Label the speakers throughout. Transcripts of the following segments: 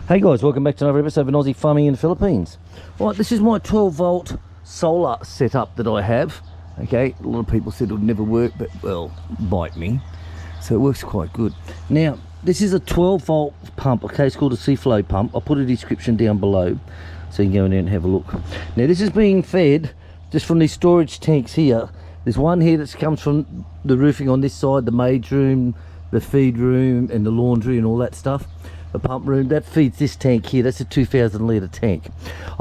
Speaker 1: Hey guys, welcome back to another episode of Aussie Farming in the Philippines. Right, this is my 12 volt solar setup that I have. Okay, a lot of people said it would never work, but well, bite me. So it works quite good. Now, this is a 12 volt pump, okay, it's called a Seaflo pump. I'll put a description down below so you can go in there and have a look. Now this is being fed just from these storage tanks here. There's one here that comes from the roofing on this side, the maid's room, the feed room and the laundry and all that stuff. The pump room that feeds this tank here. That's a 2,000 litre tank.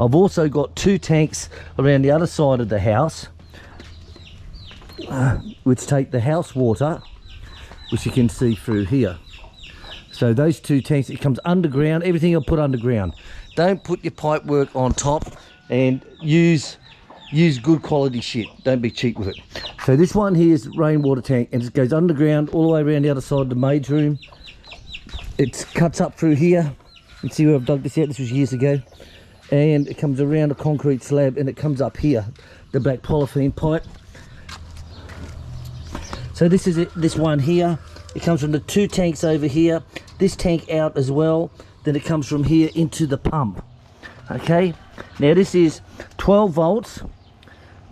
Speaker 1: I've also got two tanks around the other side of the house which take the house water, which you can see through here. So those two tanks, it comes underground. Everything I'll put underground. Don't put your pipe work on top, and use good quality shit. Don't be cheap with it. So this one here is rainwater tank, and it goes underground all the way around the other side of the maid's room. It cuts up through here. You can see where I've dug this out. This was years ago. And it comes around a concrete slab and it comes up here, the black polythene pipe. So this is it, this one here. It comes from the two tanks over here. This tank out as well. Then it comes from here into the pump. Okay. Now this is 12 volts,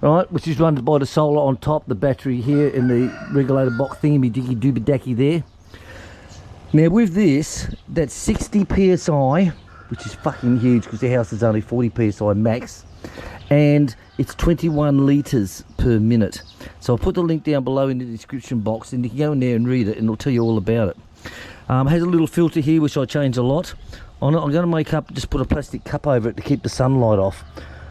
Speaker 1: right, which is run by the solar on top, the battery here in the regulator box thingy diggy dooby dacky there. Now with this, that's 60 psi, which is fucking huge because the house is only 40 psi max, and it's 21 litres per minute. So I'll put the link down below in the description box and you can go in there and read it and it'll tell you all about it. Has a little filter here which I change a lot. I'm going to make up, just put a plastic cup over it to keep the sunlight off,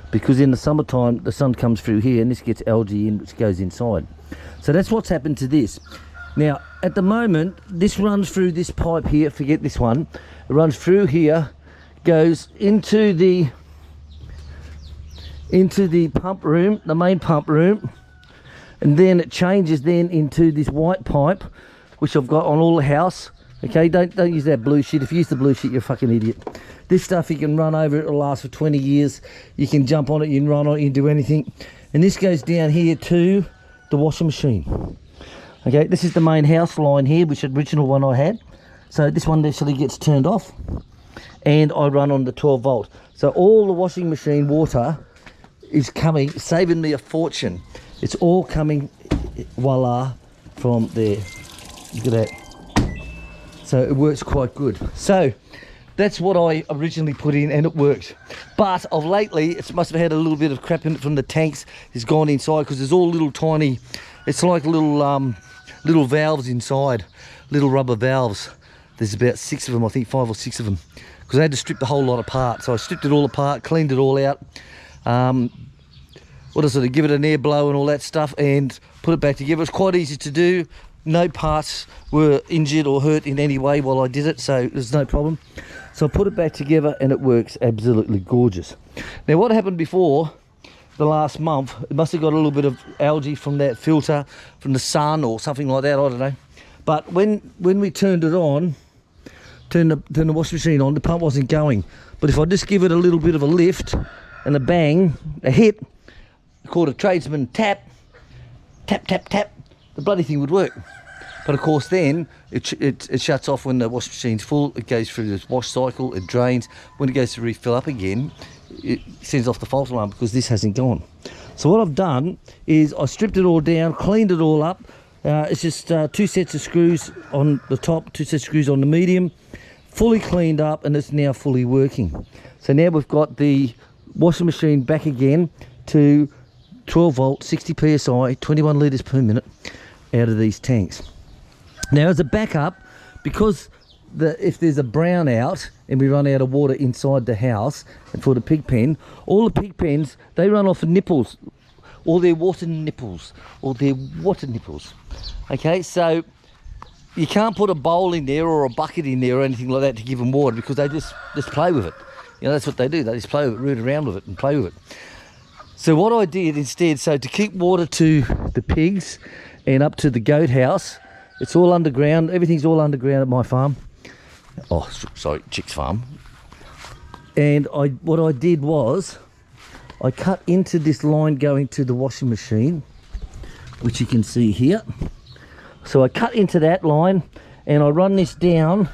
Speaker 1: because in the summertime the sun comes through here and this gets algae in which goes inside. So that's what's happened to this. Now, at the moment, this runs through this pipe here, forget this one, it runs through here, goes into the pump room, the main pump room, and then it changes then into this white pipe, which I've got on all the house. Okay, don't use that blue shit. If you use the blue shit, you're a fucking idiot. This stuff you can run over, it'll last for 20 years. You can jump on it, you can run on it, you can do anything. And this goes down here to the washing machine. Okay, this is the main house line here, which is the original one I had. So this one actually gets turned off and I run on the 12 volt. So all the washing machine water is coming, saving me a fortune. It's all coming, voila, from there. Look at that. So it works quite good. So that's what I originally put in and it works. But of lately, it must have had a little bit of crap in it from the tanks. It's gone inside because there's all little tiny, it's like little valves inside, little rubber valves. There's about 6 of them, I think 5 or 6 of them, because I had to strip the whole lot apart. So I stripped it all apart, cleaned it all out. What is it? Give it an air blow and all that stuff and put it back together. It's quite easy to do. No parts were injured or hurt in any way while I did it, so there's no problem. So I put it back together and it works absolutely gorgeous. Now what happened before the last month, it must have got a little bit of algae from that filter, from the sun or something like that, I don't know. But when we turned it on, turned the washing machine on, the pump wasn't going. But if I just give it a little bit of a lift and a bang, a hit, called a tradesman tap, tap, tap, tap, the bloody thing would work. But of course then it shuts off when the washing machine's full. It goes through this wash cycle, it drains. When it goes to refill up again, it sends off the false alarm because this hasn't gone. So what I've done is I stripped it all down, cleaned it all up. It's just 2 sets of screws on the top, 2 sets of screws on the medium, fully cleaned up, and it's now fully working. So now we've got the washing machine back again to 12 volt, 60 psi, 21 litres per minute out of these tanks. Now as a backup, because if there's a brownout and we run out of water inside the house and for the pig pen, all the pig pens, they run off of nipples, or their water nipples, okay? So you can't put a bowl in there or a bucket in there or anything like that to give them water, because they just play with it. You know, that's what they do. They just play with it, root around with it and play with it. So what I did instead, so to keep water to the pigs and up to the goat house, it's all underground. Everything's all underground at my farm. Oh, sorry, Chick's farm. And what I did was I cut into this line going to the washing machine, which you can see here. So I cut into that line and I run this down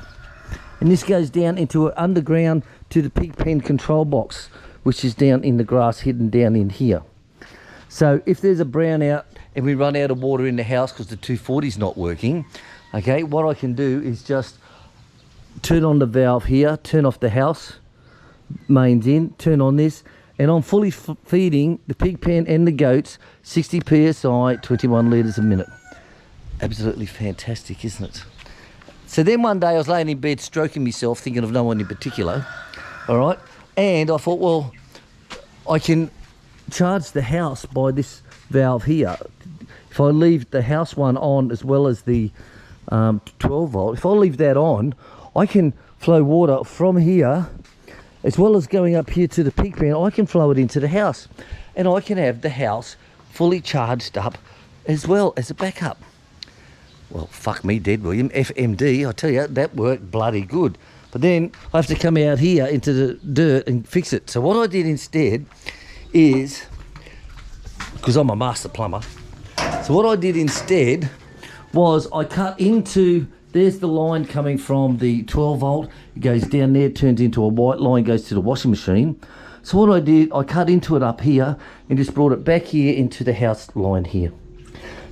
Speaker 1: and this goes down into underground to the pig pen control box, which is down in the grass, hidden down in here. So if there's a brownout and we run out of water in the house because the 240 is not working, okay, what I can do is just turn on the valve here, turn off the house mains in, turn on this, and I'm fully feeding the pig pen and the goats 60 psi, 21 litres a minute. Absolutely fantastic, isn't it? So then one day I was laying in bed stroking myself, thinking of no one in particular, all right, and I thought, well, I can charge the house by this valve here. If I leave the house one on as well as the 12 volt, if I leave that on, I can flow water from here as well as going up here to the pig pen. I can flow it into the house, and I can have the house fully charged up as well as a backup. Well, fuck me dead, William. FMD, I tell you, that worked bloody good. But then I have to come out here into the dirt and fix it. So what I did instead is, because I'm a master plumber, so what I did instead was I cut into, there's the line coming from the 12 volt, it goes down there, turns into a white line, goes to the washing machine. So what I did, I cut into it up here and just brought it back here into the house line here.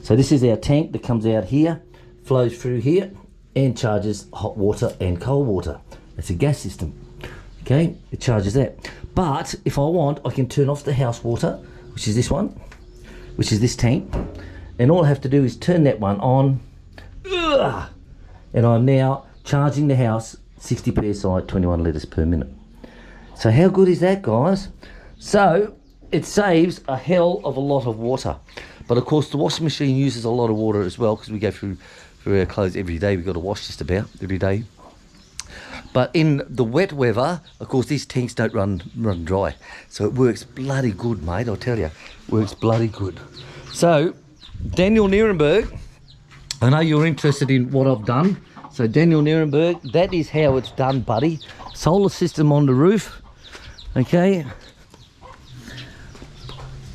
Speaker 1: So this is our tank that comes out here, flows through here and charges hot water and cold water. It's a gas system, okay? It charges that. But if I want, I can turn off the house water, which is this one, which is this tank, and all I have to do is turn that one on, and I'm now charging the house 60 psi, 21 litres per minute. So how good is that, guys? So it saves a hell of a lot of water. But of course the washing machine uses a lot of water as well, because we go through our clothes every day. We've got to wash just about every day. But in the wet weather, of course, these tanks don't run dry. So it works bloody good, mate, I'll tell you. Works bloody good. So, Daniel Nierenberg, I know you're interested in what I've done. So Daniel Nierenberg, that is how it's done, buddy. Solar system on the roof, okay?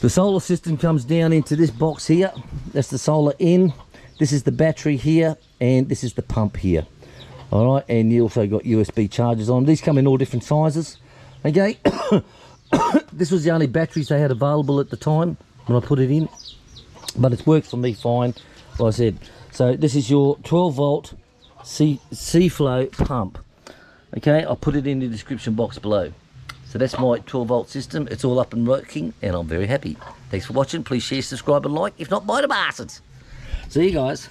Speaker 1: The solar system comes down into this box here. That's the solar in. This is the battery here, and this is the pump here. All right, and you also got USB chargers on. These come in all different sizes, okay? This was the only batteries they had available at the time when I put it in, but it's worked for me fine, like I said. So this is your 12 volt Seaflo pump, okay? I'll put it in the description box below. So that's my 12 volt system. It's all up and working, and I'm very happy. Thanks for watching. Please share, subscribe and like. If not, bye the bastards. See you guys.